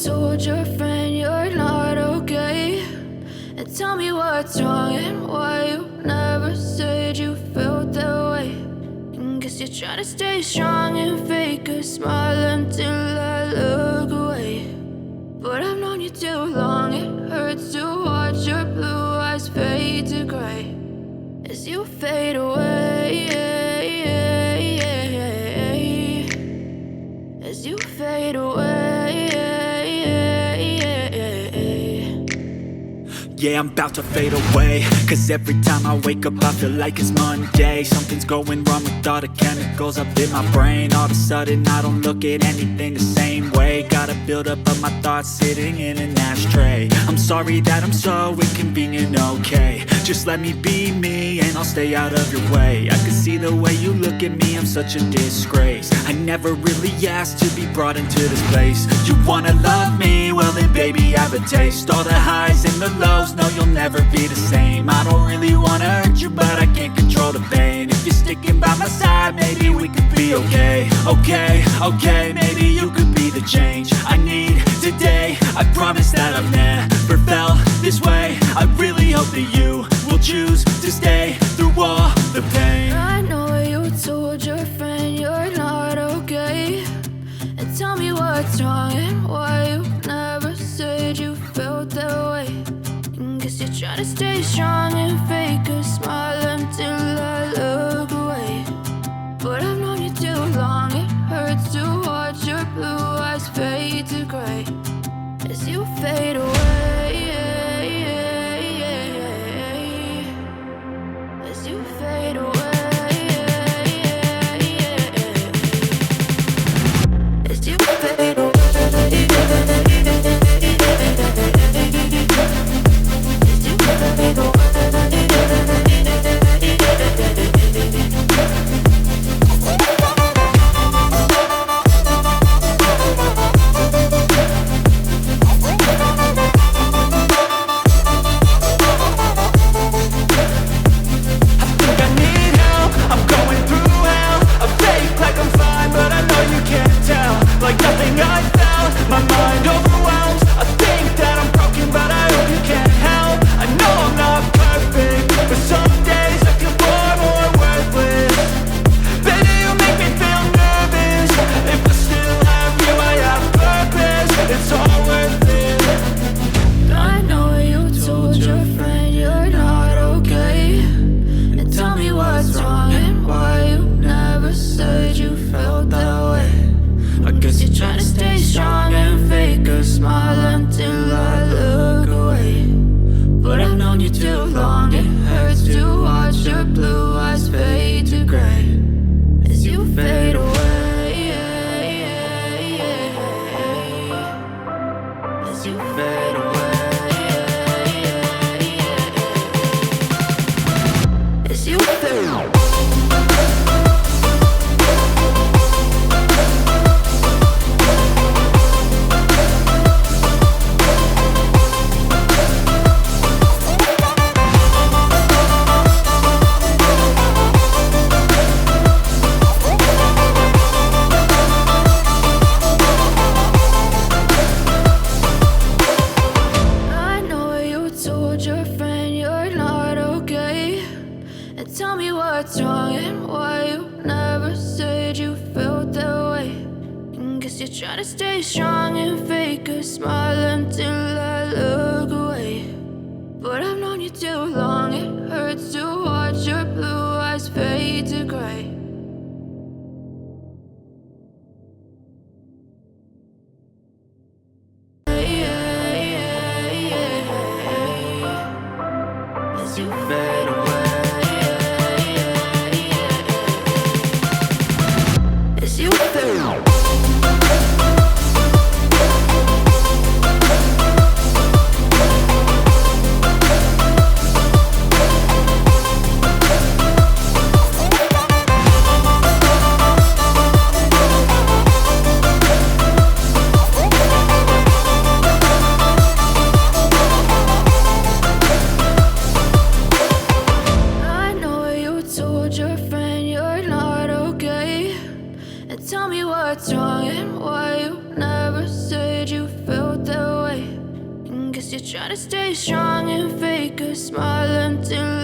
told your friend you're not okay? And tell me what's wrong and why you never said you felt that way. And guess you're trying to stay strong and fake a smile until I look away. But I've known you too long, it hurts to watch your blue eyes fade to gray as you fade away, as you fade away. Yeah, I'm about to fade away, cause every time I wake up I feel like it's Monday. Something's going wrong with all the chemicals up in my brain. All of a sudden I don't look at anything the same way. Got a buildup of my thoughts sitting in an ashtray. I'm sorry that I'm so inconvenient, okay? Just let me be me and I'll stay out of your way. I can see the way you look at me, I'm such a disgrace. I never really asked to be brought into this place. You wanna love me? Well then baby have a taste. All the highs and the lows, no you'll never be the same. I don't really wanna hurt you but I can't control the pain. If you're sticking by my side maybe we could be okay. Okay, maybe you could be the change I need today. I promise that I've never felt this way. I really hope that you will choose to stay through all the pain. I know you told your friend you're not okay. And tell me what's wrong and why you never said you felt that way. And guess you're trying to stay strong and fake a smile until I look away. But I've known you too long, it hurts to watch your blue eyes fade to gray as you fade away, as you fade away, as you fade away. Guess you're trying to stay strong and fake a smile until